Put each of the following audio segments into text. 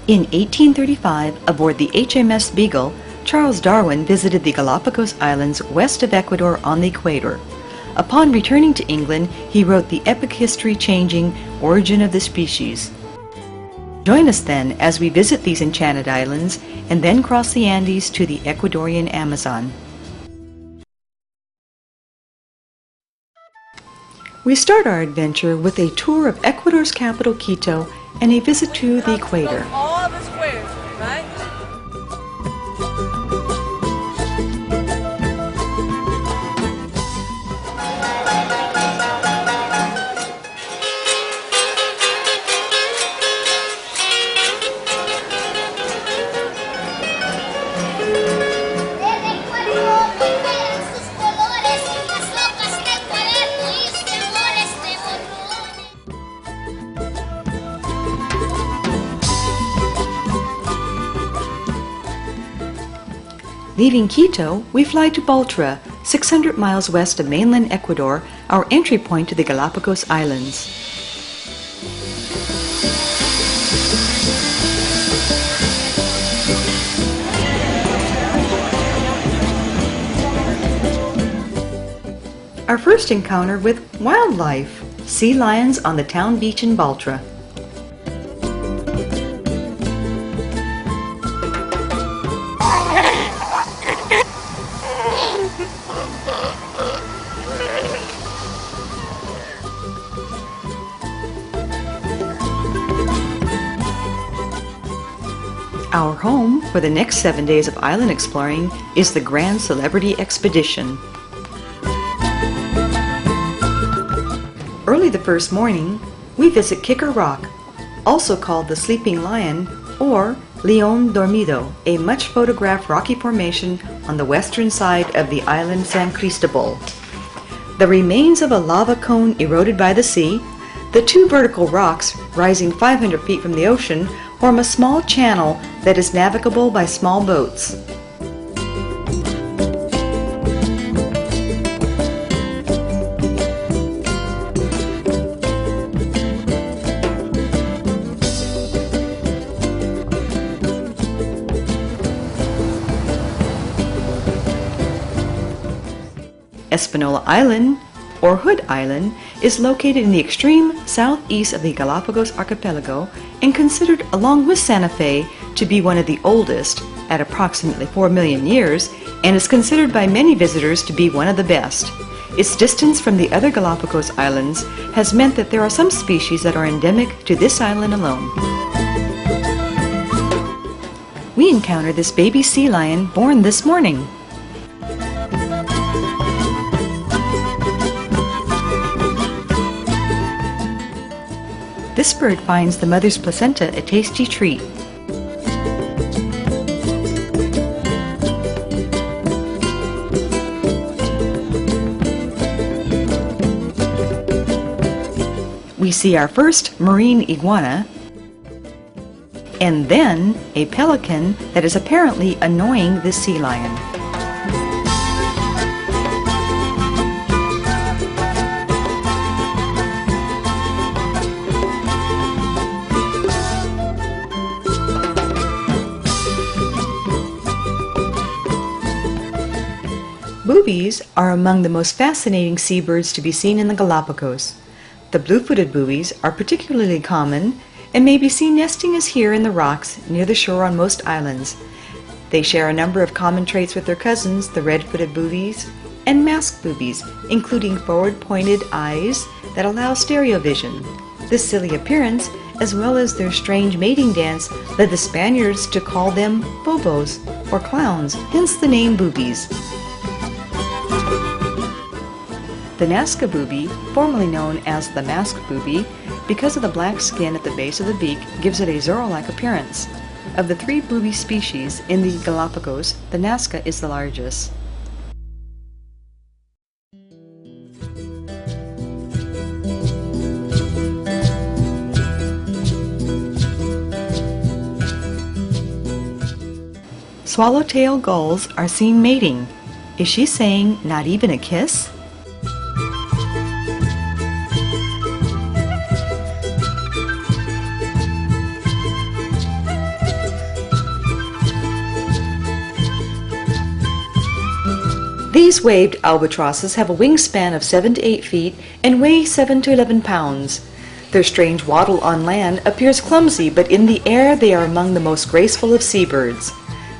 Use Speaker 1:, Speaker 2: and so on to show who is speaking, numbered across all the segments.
Speaker 1: In 1835, aboard the HMS Beagle, Charles Darwin visited the Galapagos Islands west of Ecuador on the equator. Upon returning to England, he wrote the epic history-changing Origin of the Species. Join us then as we visit these enchanted islands and then cross the Andes to the Ecuadorian Amazon. We start our adventure with a tour of Ecuador's capital, Quito, and a visit to the equator.
Speaker 2: All the squares, right?
Speaker 1: Leaving Quito, we fly to Baltra, 600 miles west of mainland Ecuador, our entry point to the Galapagos Islands. Our first encounter with wildlife, sea lions on the town beach in Baltra. Our home for the next 7 days of island exploring is the Grand Celebrity Expedition. Early the first morning, we visit Kicker Rock, also called the Sleeping Lion or León Dormido, a much photographed rocky formation on the western side of the island San Cristobal. The remains of a lava cone eroded by the sea, the two vertical rocks rising 500 feet from the ocean form a small channel that is navigable by small boats. Espanola Island, or Hood Island, is located in the extreme southeast of the Galapagos archipelago and considered, along with Santa Fe, to be one of the oldest, at approximately 4 million years, and is considered by many visitors to be one of the best. Its distance from the other Galapagos Islands has meant that there are some species that are endemic to this island alone. We encounter this baby sea lion born this morning. This bird finds the mother's placenta a tasty treat. We see our first marine iguana, and then a pelican that is apparently annoying the sea lion. Boobies are among the most fascinating seabirds to be seen in the Galapagos. The blue-footed boobies are particularly common and may be seen nesting as here in the rocks near the shore on most islands. They share a number of common traits with their cousins, the red-footed boobies, and masked boobies, including forward-pointed eyes that allow stereo vision. This silly appearance, as well as their strange mating dance, led the Spaniards to call them bobos, or clowns, hence the name boobies. The Nazca booby, formerly known as the masked booby, because of the black skin at the base of the beak, gives it a Zorro-like appearance. Of the 3 booby species in the Galapagos, the Nazca is the largest. Swallowtail gulls are seen mating. Is she saying, not even a kiss? These waved albatrosses have a wingspan of 7 to 8 feet and weigh 7 to 11 pounds. Their strange waddle on land appears clumsy, but in the air they are among the most graceful of seabirds.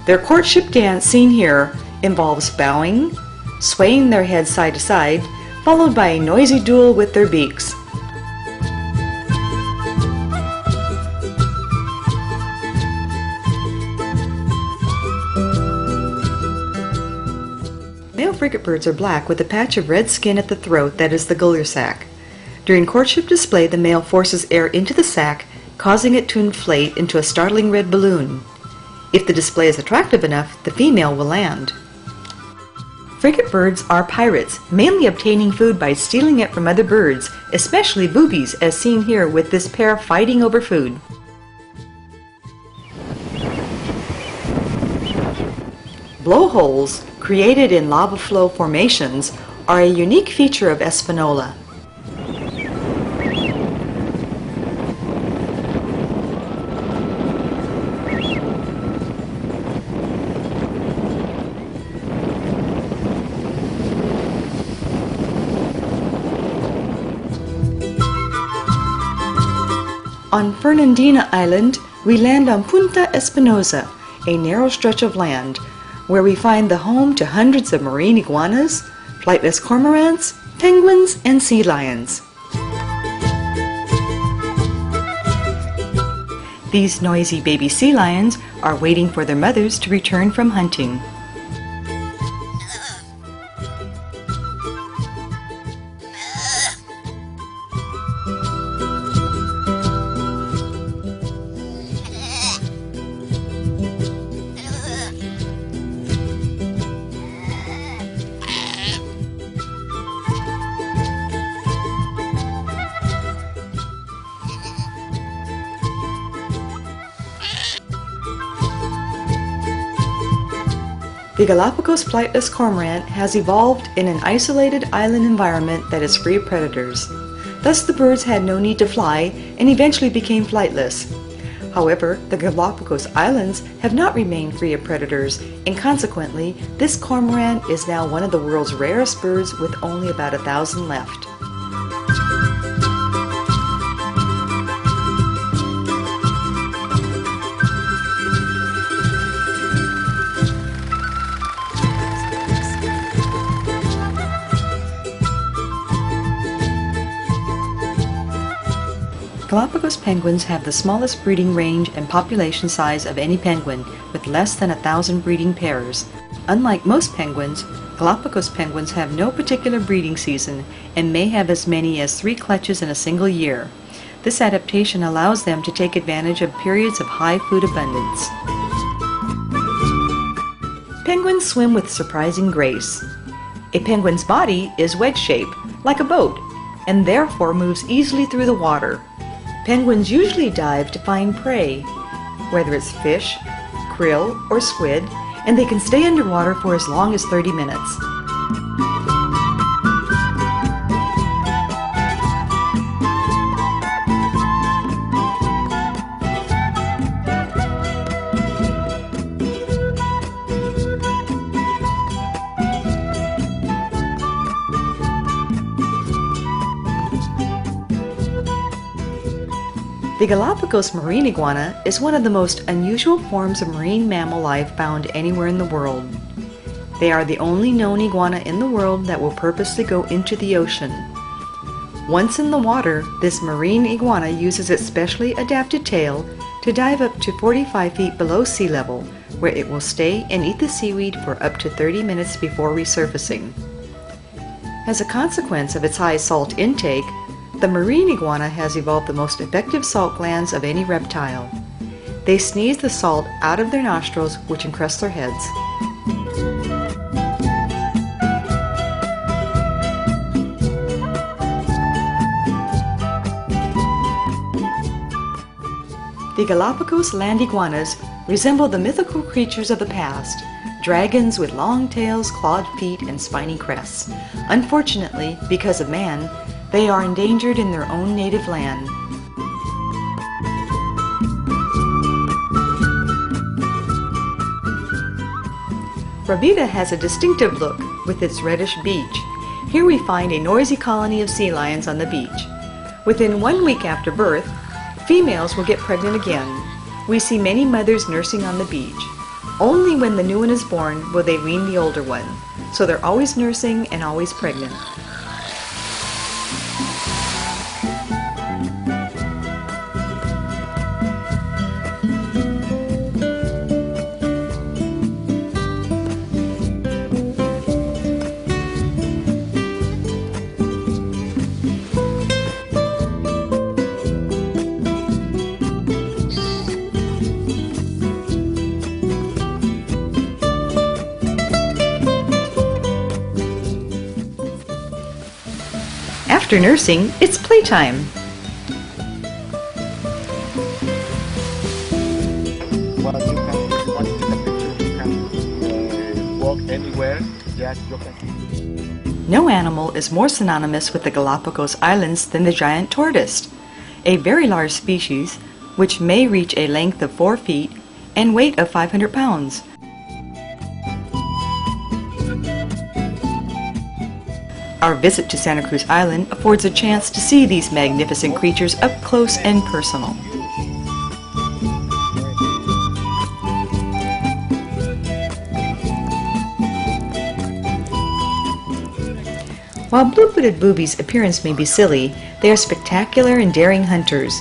Speaker 1: Their courtship dance seen here involves bowing, swaying their heads side to side, followed by a noisy duel with their beaks. Male frigatebirds are black with a patch of red skin at the throat that is the gular sac. During courtship display, the male forces air into the sac, causing it to inflate into a startling red balloon. If the display is attractive enough, the female will land. Frigatebirds are pirates, mainly obtaining food by stealing it from other birds, especially boobies, as seen here with this pair fighting over food. Blowholes, created in lava flow formations, are a unique feature of Espanola. On Fernandina Island, we land on Punta Espinosa, a narrow stretch of land, where we find the home to hundreds of marine iguanas, flightless cormorants, penguins, and sea lions. These noisy baby sea lions are waiting for their mothers to return from hunting. The Galapagos flightless cormorant has evolved in an isolated island environment that is free of predators. Thus the birds had no need to fly and eventually became flightless. However, the Galapagos Islands have not remained free of predators, and consequently, this cormorant is now one of the world's rarest birds with only about 1,000 left. Galapagos penguins have the smallest breeding range and population size of any penguin, with less than 1,000 breeding pairs. Unlike most penguins, Galapagos penguins have no particular breeding season and may have as many as 3 clutches in a single year. This adaptation allows them to take advantage of periods of high food abundance. Penguins swim with surprising grace. A penguin's body is wedge-shaped, like a boat, and therefore moves easily through the water. Penguins usually dive to find prey, whether it's fish, krill, or squid, and they can stay underwater for as long as 30 minutes. The Galapagos marine iguana is one of the most unusual forms of marine mammal life found anywhere in the world. They are the only known iguana in the world that will purposely go into the ocean. Once in the water, this marine iguana uses its specially adapted tail to dive up to 45 feet below sea level, where it will stay and eat the seaweed for up to 30 minutes before resurfacing. As a consequence of its high salt intake, the marine iguana has evolved the most effective salt glands of any reptile. They sneeze the salt out of their nostrils, which encrust their heads. The Galapagos land iguanas resemble the mythical creatures of the past, dragons with long tails, clawed feet, and spiny crests. Unfortunately, because of man, they are endangered in their own native land. Rabida has a distinctive look, with its reddish beach. Here we find a noisy colony of sea lions on the beach. Within 1 week after birth, females will get pregnant again. We see many mothers nursing on the beach. Only when the new one is born will they wean the older one, so they're always nursing and always pregnant. After nursing, it's playtime.
Speaker 3: Well, you can, if you want to take a picture, you can walk anywhere. Yes, you can.
Speaker 1: No animal is more synonymous with the Galapagos Islands than the giant tortoise, a very large species which may reach a length of 4 feet and weight of 500 pounds. Our visit to Santa Cruz Island affords a chance to see these magnificent creatures up close and personal. While blue-footed boobies' appearance may be silly, they are spectacular and daring hunters.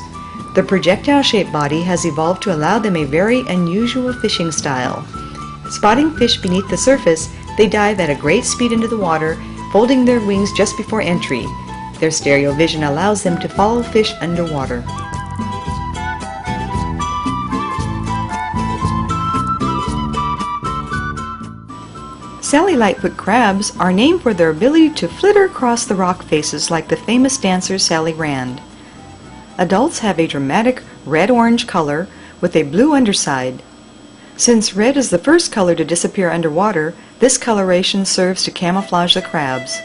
Speaker 1: Their projectile-shaped body has evolved to allow them a very unusual fishing style. Spotting fish beneath the surface, they dive at a great speed into the water, folding their wings just before entry. Their stereo vision allows them to follow fish underwater. Sally Lightfoot crabs are named for their ability to flitter across the rock faces like the famous dancer Sally Rand. Adults have a dramatic red-orange color with a blue underside. Since red is the first color to disappear underwater, this coloration serves to camouflage the crabs.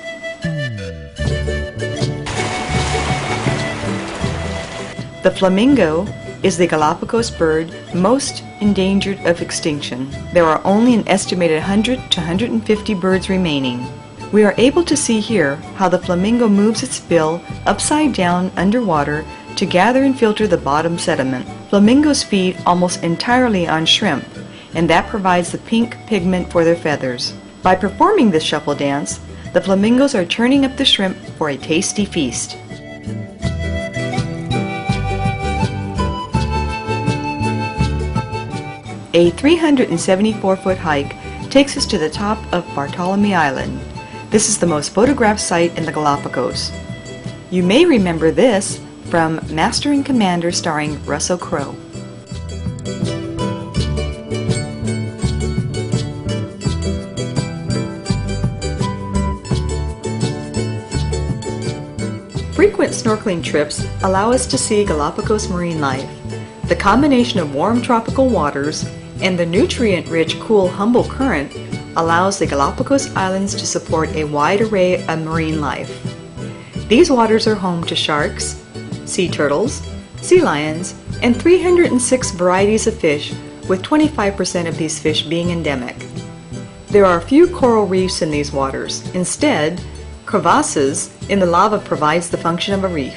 Speaker 1: The flamingo is the Galapagos bird most endangered of extinction. There are only an estimated 100 to 150 birds remaining. We are able to see here how the flamingo moves its bill upside down underwater to gather and filter the bottom sediment. Flamingos feed almost entirely on shrimp, and that provides the pink pigment for their feathers. By performing this shuffle dance, the flamingos are turning up the shrimp for a tasty feast. A 374-foot hike takes us to the top of Bartolome Island. This is the most photographed site in the Galapagos. You may remember this from Master and Commander starring Russell Crowe. Frequent snorkeling trips allow us to see Galapagos marine life. The combination of warm tropical waters and the nutrient-rich, cool Humboldt Current allows the Galapagos Islands to support a wide array of marine life. These waters are home to sharks, sea turtles, sea lions, and 306 varieties of fish, with 25% of these fish being endemic. There are few coral reefs in these waters. Instead, crevasses in the lava provides the function of a reef.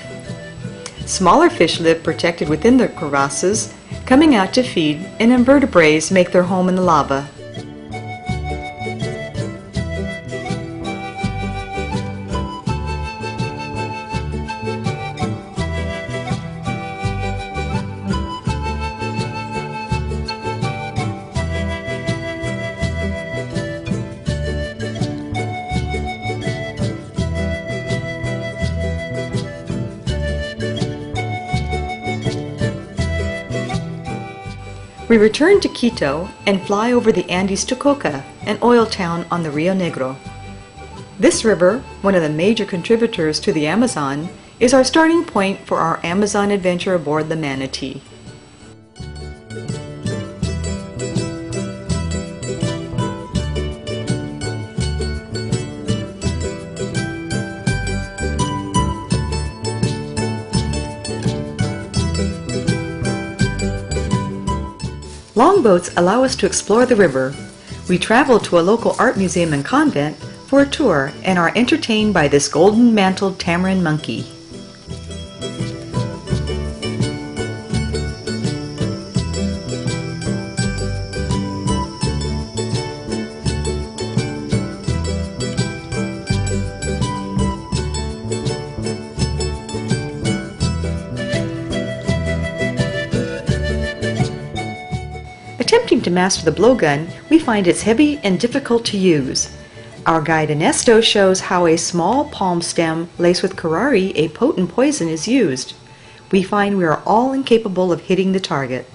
Speaker 1: Smaller fish live protected within the crevasses, coming out to feed, and invertebrates make their home in the lava. We return to Quito and fly over the Andes to Coca, an oil town on the Rio Negro. This river, one of the major contributors to the Amazon, is our starting point for our Amazon adventure aboard the Manatee. Longboats allow us to explore the river. We travel to a local art museum and convent for for a tour and are entertained by this golden-mantled tamarin monkey. Attempting to master the blowgun, we find it's heavy and difficult to use. Our guide Ernesto shows how a small palm stem laced with curare, a potent poison, is used. We find we are all incapable of hitting the target.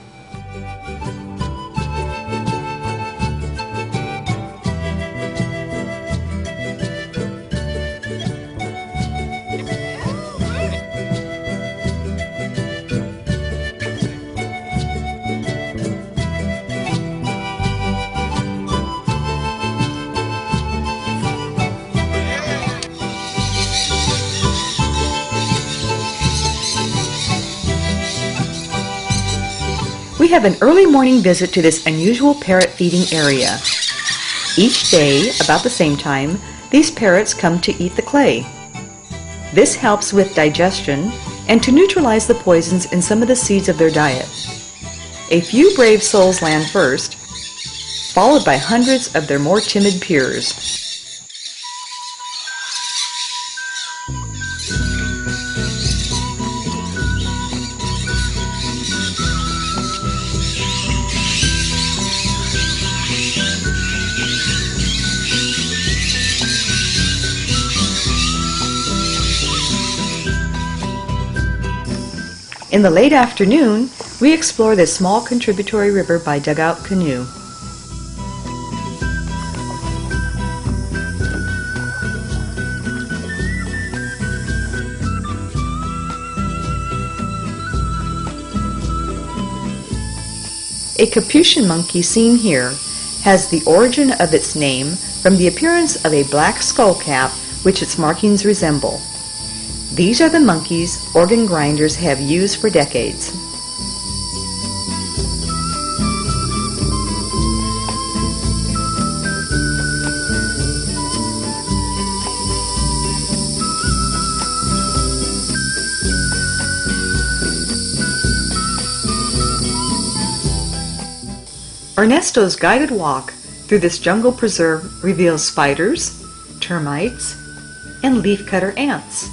Speaker 1: We have an early morning visit to this unusual parrot feeding area. Each day, about the same time, these parrots come to eat the clay. This helps with digestion and to neutralize the poisons in some of the seeds of their diet. A few brave souls land first, followed by hundreds of their more timid peers. In the late afternoon, we explore this small contributory river by dugout canoe. A capuchin monkey seen here has the origin of its name from the appearance of a black skull cap which its markings resemble. These are the monkeys organ grinders have used for decades. Ernesto's guided walk through this jungle preserve reveals spiders, termites, and leafcutter ants.